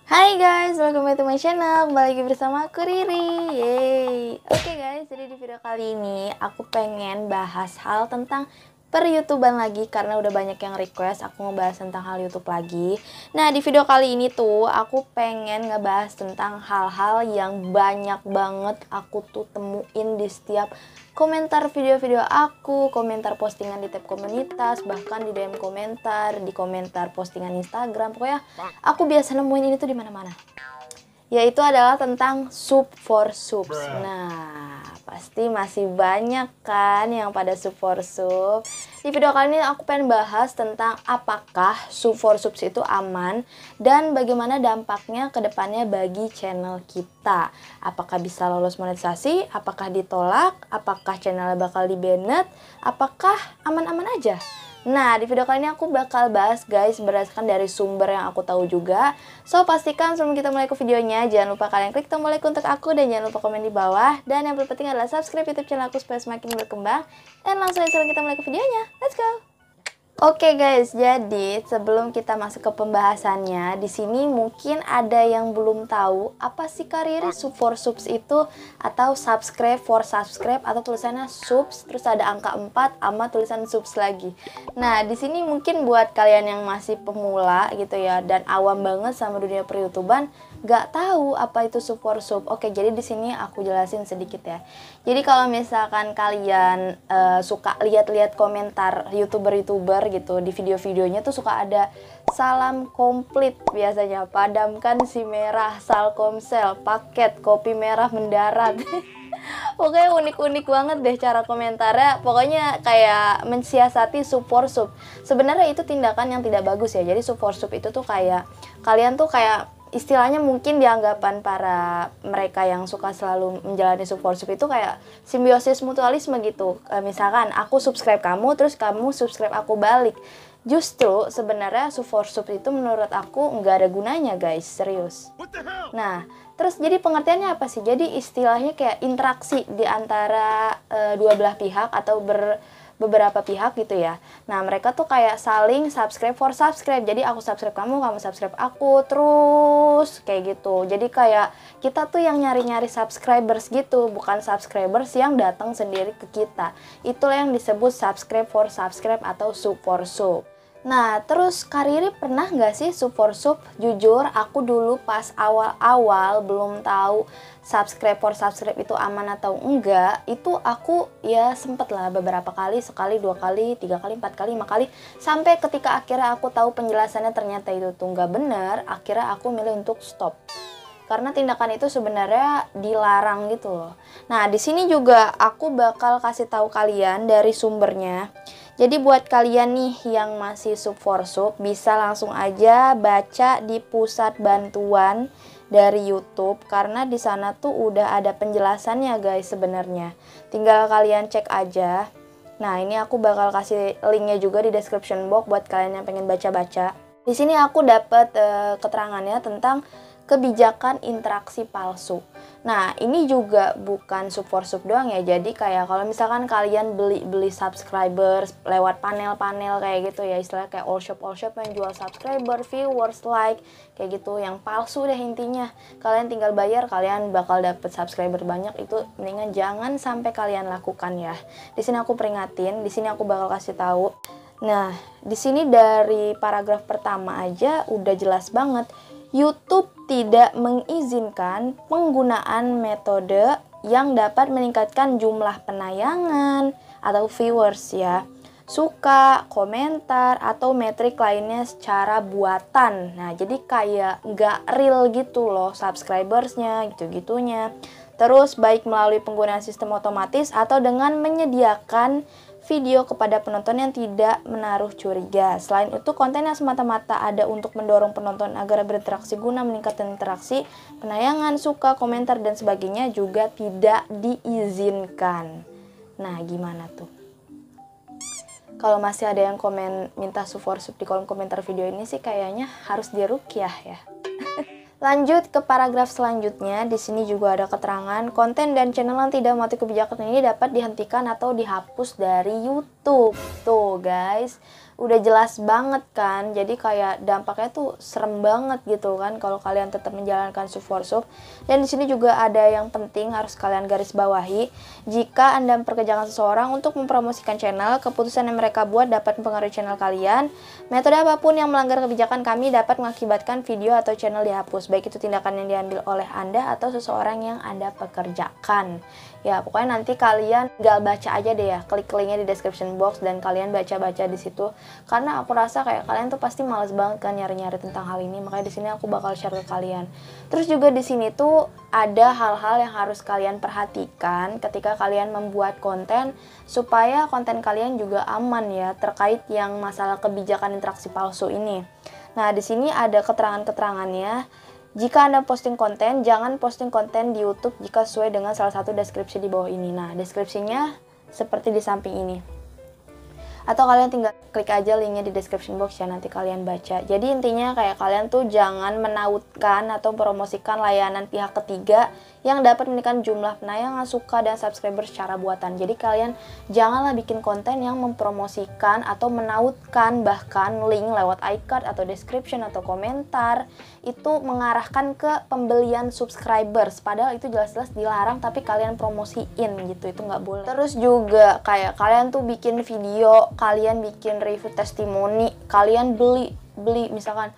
Hai guys, welcome back to my channel. Kembali lagi bersama aku Riri. Yeay. Oke guys, jadi di video kali ini aku pengen bahas hal tentang per-YouTuban lagi karena udah banyak yang request aku ngebahas tentang hal YouTube lagi. Nah, di video kali ini tuh aku pengen ngebahas tentang hal-hal yang banyak banget aku tuh temuin di setiap komentar video-video aku, komentar postingan di tab komunitas, bahkan di DM komentar, di komentar postingan Instagram. Pokoknya aku biasa nemuin ini tuh di mana-mana. Yaitu adalah tentang sub for subs. Nah, pasti masih banyak kan yang pada sub for sub. Di video kali ini aku pengen bahas tentang apakah sub for subs itu aman dan bagaimana dampaknya ke depannya bagi channel kita. Apakah bisa lolos monetisasi, apakah ditolak, apakah channelnya bakal di-banned, apakah aman-aman aja. Nah, di video kali ini aku bakal bahas guys berdasarkan dari sumber yang aku tahu juga. So, pastikan sebelum kita mulai ke videonya, jangan lupa kalian klik tombol like untuk aku dan jangan lupa komen di bawah. Dan yang paling penting adalah subscribe YouTube channel aku supaya semakin berkembang. Dan langsung aja kita mulai ke videonya. Let's go! Oke guys, jadi sebelum kita masuk ke pembahasannya, di sini mungkin ada yang belum tahu apa sih karir sub for subs itu atau subscribe for subscribe atau tulisannya subs terus ada angka 4 sama tulisan subs lagi. Nah, di sini mungkin buat kalian yang masih pemula gitu ya dan awam banget sama dunia per-YouTuban, gak tahu apa itu sub for sub. Oke, jadi di sini aku jelasin sedikit ya. Jadi kalau misalkan kalian suka lihat-lihat komentar YouTuber gitu di video-videonya tuh suka ada salam komplit biasanya, padamkan si merah, Salkomsel, paket kopi merah mendarat. Pokoknya unik-unik banget deh cara komentarnya. Pokoknya kayak mensiasati sub for sub. Sebenarnya itu tindakan yang tidak bagus ya. Jadi sub for sub itu tuh kayak kalian tuh kayak istilahnya mungkin dianggapan para mereka yang suka selalu menjalani sub for sub itu kayak simbiosis mutualisme gitu. Misalkan aku subscribe kamu, terus kamu subscribe aku balik. Justru sebenarnya sub for sub itu menurut aku nggak ada gunanya guys, serius. Nah, terus jadi pengertiannya apa sih? Jadi istilahnya kayak interaksi di antara dua belah pihak atau beberapa pihak gitu ya. Nah, mereka tuh kayak saling subscribe for subscribe. Jadi aku subscribe kamu, kamu subscribe aku, terus kayak gitu. Jadi kayak kita tuh yang nyari-nyari subscribers gitu, bukan subscribers yang datang sendiri ke kita. Itulah yang disebut subscribe for subscribe atau sub for sub. Nah, terus Kariri pernah nggak sih sub for sub? Jujur, aku dulu pas awal-awal belum tahu subscribe for subscribe itu aman atau enggak. Itu aku ya sempet lah beberapa kali, sekali, dua kali, tiga kali, empat kali, lima kali. Sampai ketika akhirnya aku tahu penjelasannya ternyata itu tuh nggak bener, akhirnya aku milih untuk stop. Karena tindakan itu sebenarnya dilarang gitu loh. Nah, di sini juga aku bakal kasih tahu kalian dari sumbernya. Jadi buat kalian nih yang masih sub for sub, bisa langsung aja baca di pusat bantuan dari YouTube karena di sana tuh udah ada penjelasannya guys sebenarnya. Tinggal kalian cek aja. Nah, ini aku bakal kasih linknya juga di description box buat kalian yang pengen baca-baca. Di sini aku dapat keterangannya tentang kebijakan interaksi palsu. Nah, ini juga bukan sub for sub doang ya. Jadi kayak kalau misalkan kalian beli subscribers lewat panel-panel kayak gitu ya, istilahnya kayak all shop yang jual subscriber, viewers, like kayak gitu, yang palsu deh intinya. Kalian tinggal bayar, kalian bakal dapet subscriber banyak. Itu mendingan jangan sampai kalian lakukan ya. Di sini aku peringatin, di sini aku bakal kasih tahu. Nah, di sini dari paragraf pertama aja udah jelas banget. YouTube tidak mengizinkan penggunaan metode yang dapat meningkatkan jumlah penayangan atau viewers ya, suka, komentar, atau metrik lainnya secara buatan. Nah, jadi kayak nggak real gitu loh subscribersnya gitu-gitunya. Terus baik melalui penggunaan sistem otomatis atau dengan menyediakan video kepada penonton yang tidak menaruh curiga. Selain itu, konten yang semata-mata ada untuk mendorong penonton agar berinteraksi guna meningkatkan interaksi, penayangan, suka, komentar, dan sebagainya juga tidak diizinkan. Nah, gimana tuh? Kalau masih ada yang komen minta sub for sub di kolom komentar video ini sih kayaknya harus diruqyah ya. Lanjut ke paragraf selanjutnya, di sini juga ada keterangan konten dan channel yang tidak mematuhi kebijakan ini dapat dihentikan atau dihapus dari YouTube. YouTube. Tuh guys, udah jelas banget kan. Jadi kayak dampaknya tuh serem banget gitu kan kalau kalian tetap menjalankan sub for sub. Dan di sini juga ada yang penting harus kalian garis bawahi. Jika Anda memperkerjakan seseorang untuk mempromosikan channel, keputusan yang mereka buat dapat mempengaruhi channel kalian. Metode apapun yang melanggar kebijakan kami dapat mengakibatkan video atau channel dihapus, baik itu tindakan yang diambil oleh Anda atau seseorang yang Anda pekerjakan. Ya, pokoknya nanti kalian tinggal baca aja deh ya, klik linknya di description box dan kalian baca-baca di situ. Karena aku rasa kayak kalian tuh pasti males banget kan nyari-nyari tentang hal ini, makanya di sini aku bakal share ke kalian. Terus juga di sini tuh ada hal-hal yang harus kalian perhatikan ketika kalian membuat konten supaya konten kalian juga aman ya terkait yang masalah kebijakan interaksi palsu ini. Nah, di sini ada keterangan-keterangannya. Jika Anda posting konten, jangan posting konten di YouTube jika sesuai dengan salah satu deskripsi di bawah ini. Nah, deskripsinya seperti di samping ini. Atau kalian tinggal klik aja linknya di description box ya, nanti kalian baca. Jadi intinya kayak kalian tuh jangan menautkan atau promosikan layanan pihak ketiga yang dapat menekan jumlah penayangan, suka, dan subscriber secara buatan. Jadi kalian janganlah bikin konten yang mempromosikan atau menautkan bahkan link lewat iCard atau description atau komentar itu mengarahkan ke pembelian subscribers. Padahal itu jelas-jelas dilarang tapi kalian promosiin gitu, itu nggak boleh. Terus juga kayak kalian tuh bikin video, kalian bikin review testimoni, kalian beli misalkan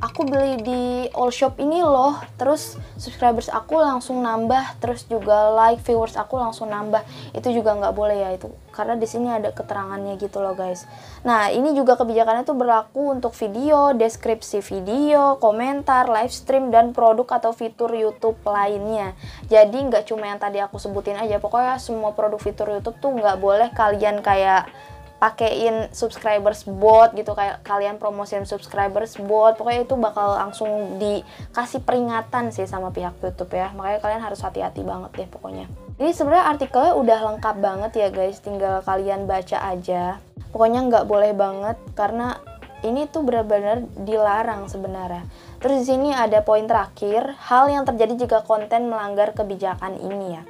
aku beli di all shop ini loh, terus subscribers aku langsung nambah, terus juga like viewers aku langsung nambah, itu juga nggak boleh ya, itu karena di sini ada keterangannya gitu loh guys. Nah, ini juga kebijakannya tuh berlaku untuk video, deskripsi video, komentar, live stream, dan produk atau fitur YouTube lainnya. Jadi nggak cuma yang tadi aku sebutin aja, pokoknya semua produk fitur YouTube tuh nggak boleh kalian kayak pakein subscribers bot gitu, kayak kalian promosiin subscribers bot, pokoknya itu bakal langsung dikasih peringatan sih sama pihak YouTube ya, makanya kalian harus hati-hati banget deh pokoknya. Jadi sebenarnya artikelnya udah lengkap banget ya guys, tinggal kalian baca aja. Pokoknya nggak boleh banget karena ini tuh benar-benar dilarang sebenarnya. Terus di sini ada poin terakhir, hal yang terjadi jika konten melanggar kebijakan ini ya.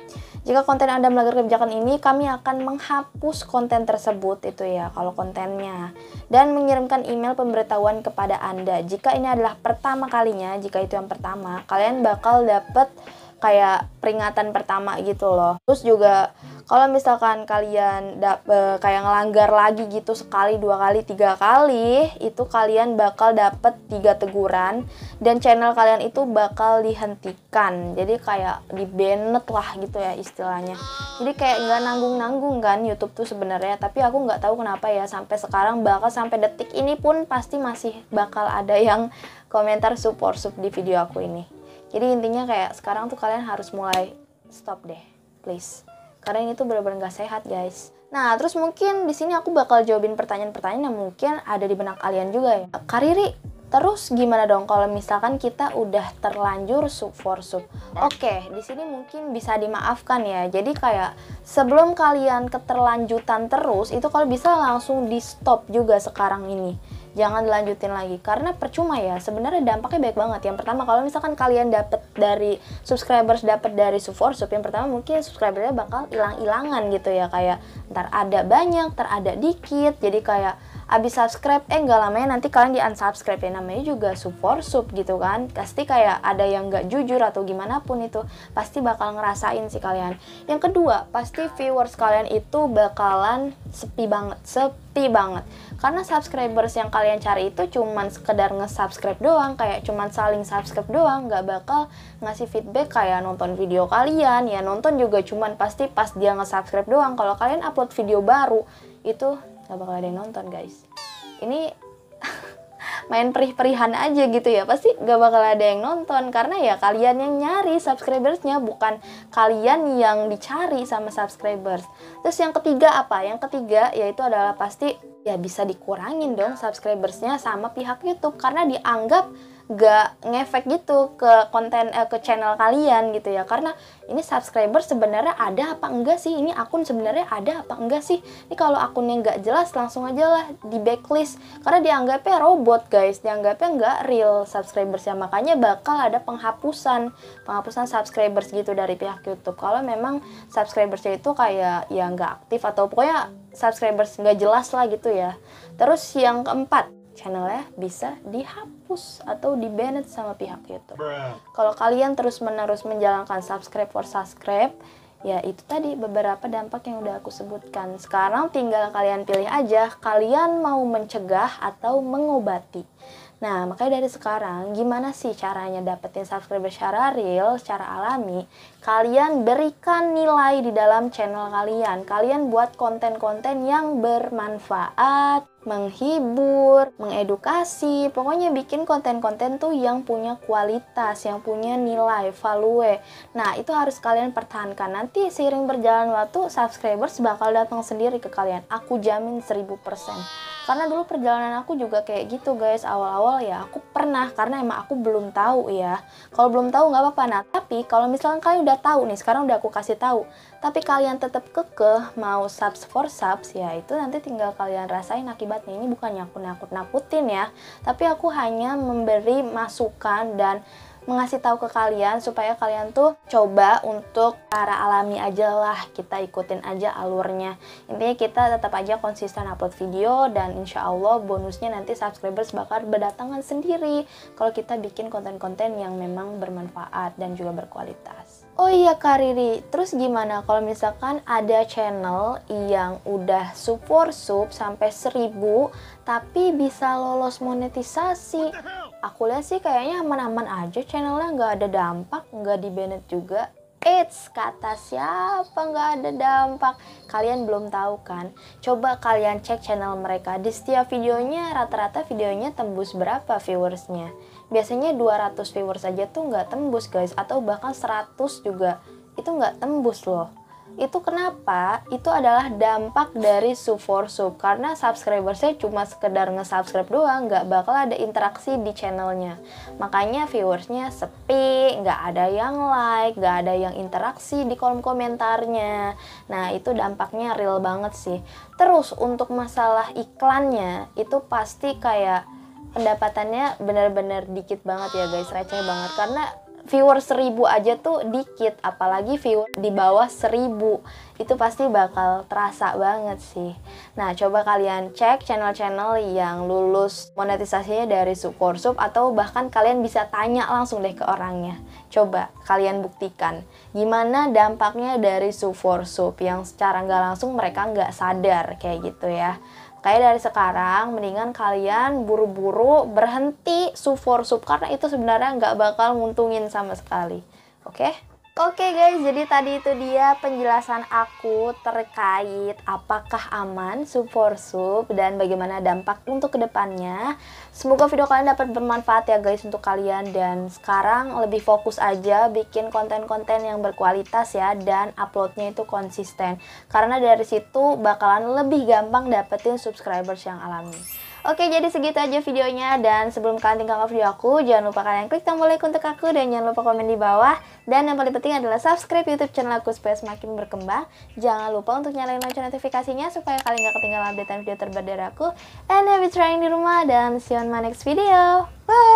Jika konten Anda melanggar kebijakan ini, kami akan menghapus konten tersebut itu ya kalau kontennya, dan mengirimkan email pemberitahuan kepada Anda. Jika ini adalah pertama kalinya, jika itu yang pertama, kalian bakal dapet kayak peringatan pertama gitu loh. Terus juga kalau misalkan kalian kayak ngelanggar lagi gitu sekali, 2 kali, 3 kali, itu kalian bakal dapet 3 teguran dan channel kalian itu bakal dihentikan. Jadi kayak di-banned lah gitu ya istilahnya. Jadi kayak nggak nanggung-nanggung kan YouTube tuh sebenarnya, tapi aku nggak tahu kenapa ya sampai sekarang, bakal sampai detik ini pun pasti masih bakal ada yang komentar sub for sub di video aku ini. Jadi intinya kayak sekarang tuh kalian harus mulai stop deh, please. Karena ini tuh benar-benar gak sehat guys. Nah, terus mungkin di sini aku bakal jawabin pertanyaan-pertanyaan yang mungkin ada di benak kalian juga ya. Kak Riri, terus gimana dong kalau misalkan kita udah terlanjur sub for sub? Oke, di sini mungkin bisa dimaafkan ya. Jadi kayak sebelum kalian keterlanjutan terus, itu kalau bisa langsung di stop juga sekarang ini. Jangan dilanjutin lagi karena percuma ya, sebenarnya dampaknya baik banget. Yang pertama, kalau misalkan kalian dapat dari subscribers, dapat dari sub for sub, yang pertama mungkin subscribernya bakal hilang-hilangan gitu ya, kayak ntar ada banyak, ntar ada dikit, jadi kayak abis subscribe nggak lamanya nanti kalian di unsubscribe ya, namanya juga sub for sub gitu kan, pasti kayak ada yang nggak jujur atau gimana pun, itu pasti bakal ngerasain sih kalian. Yang kedua, pasti viewers kalian itu bakalan sepi banget karena subscribers yang kalian cari itu cuman sekedar nge-subscribe doang, kayak cuman saling subscribe doang, nggak bakal ngasih feedback kayak nonton video kalian ya. Nonton juga cuman pasti pas dia nge-subscribe doang. Kalau kalian upload video baru itu nggak bakal ada yang nonton guys. Ini main perih-perihan aja gitu ya, pasti gak bakal ada yang nonton karena ya kalian yang nyari subscribersnya, bukan kalian yang dicari sama subscribers. Terus yang ketiga apa? Yang ketiga yaitu adalah pasti ya bisa dikurangin dong subscribersnya sama pihak YouTube karena dianggap gak ngefek gitu ke konten ke channel kalian gitu ya. Karena ini subscriber sebenarnya ada apa enggak sih, ini akun sebenarnya ada apa enggak sih. Ini kalau akunnya nggak jelas langsung aja lah di backlist, karena dianggapnya robot guys, dianggapnya nggak real subscribersnya. Makanya bakal ada penghapusan subscribers gitu dari pihak YouTube kalau memang subscribersnya itu kayak ya nggak aktif atau pokoknya subscribers nggak jelas lah gitu ya. Terus yang keempat, channelnya bisa dihapus atau di-banned sama pihak YouTube. Kalau kalian terus-menerus menjalankan subscribe for subscribe, ya itu tadi beberapa dampak yang udah aku sebutkan. Sekarang tinggal kalian pilih aja, kalian mau mencegah atau mengobati. Nah, makanya dari sekarang, gimana sih caranya dapetin subscriber secara real, secara alami? Kalian berikan nilai di dalam channel kalian. Kalian buat konten-konten yang bermanfaat, menghibur, mengedukasi. Pokoknya bikin konten-konten tuh yang punya kualitas, yang punya nilai, value. Nah, itu harus kalian pertahankan. Nanti seiring berjalan waktu, subscribers bakal datang sendiri ke kalian. Aku jamin 1000%. Karena dulu perjalanan aku juga kayak gitu guys. Awal-awal ya aku pernah, karena emang aku belum tahu ya. Kalau belum tahu nggak apa-apa. Nah, tapi kalau misalnya kalian udah tahu nih, sekarang udah aku kasih tahu, tapi kalian tetap kekeh mau subs for subs, ya itu nanti tinggal kalian rasain akibatnya. Ini bukannya aku nakut-nakutin ya, tapi aku hanya memberi masukan dan mengasih tahu ke kalian supaya kalian tuh coba untuk cara alami aja lah, kita ikutin aja alurnya. Intinya kita tetap aja konsisten upload video dan insya Allah bonusnya nanti subscribers bakal berdatangan sendiri kalau kita bikin konten-konten yang memang bermanfaat dan juga berkualitas. Oh iya Kak Riri, terus gimana kalau misalkan ada channel yang udah sub for sub sampai 1000 tapi bisa lolos monetisasi? Aku lihat sih kayaknya aman-aman aja channelnya, nggak ada dampak, nggak di-banned juga. Eits, kata siapa nggak ada dampak? Kalian belum tahu kan? Coba kalian cek channel mereka. Di setiap videonya, rata-rata videonya tembus berapa viewersnya? Biasanya 200 viewers aja tuh nggak tembus guys. Atau bahkan 100 juga. Itu nggak tembus loh. Itu kenapa? Itu adalah dampak dari sub for sub. Karena subscribersnya cuma sekedar nge-subscribe doang, nggak bakal ada interaksi di channelnya. Makanya viewersnya sepi, nggak ada yang like, nggak ada yang interaksi di kolom komentarnya. Nah, itu dampaknya real banget sih. Terus untuk masalah iklannya, itu pasti kayak pendapatannya benar-benar dikit banget ya guys, receh banget. Karena viewer 1000 aja tuh dikit, apalagi viewer di bawah 1000 itu pasti bakal terasa banget sih. Nah, coba kalian cek channel-channel yang lulus monetisasinya dari sub for sub, atau bahkan kalian bisa tanya langsung deh ke orangnya. Coba kalian buktikan gimana dampaknya dari sub for sub yang secara nggak langsung mereka nggak sadar kayak gitu ya. Kayak dari sekarang, mendingan kalian buru-buru berhenti sub for sub, karena itu sebenarnya nggak bakal nguntungin sama sekali. Oke? Oke guys, jadi tadi itu dia penjelasan aku terkait apakah aman sub for sub dan bagaimana dampak untuk kedepannya. Semoga video kalian dapat bermanfaat ya guys untuk kalian, dan sekarang lebih fokus aja bikin konten-konten yang berkualitas ya, dan uploadnya itu konsisten. Karena dari situ bakalan lebih gampang dapetin subscribers yang alami. Oke, jadi segitu aja videonya, dan sebelum kalian tinggalkan video aku, jangan lupa kalian klik tombol like untuk aku, dan jangan lupa komen di bawah. Dan yang paling penting adalah subscribe YouTube channel aku supaya semakin berkembang. Jangan lupa untuk nyalain lonceng notifikasinya supaya kalian gak ketinggalan update video terbaru dari aku. And happy trying di rumah, dan see you on my next video. Bye!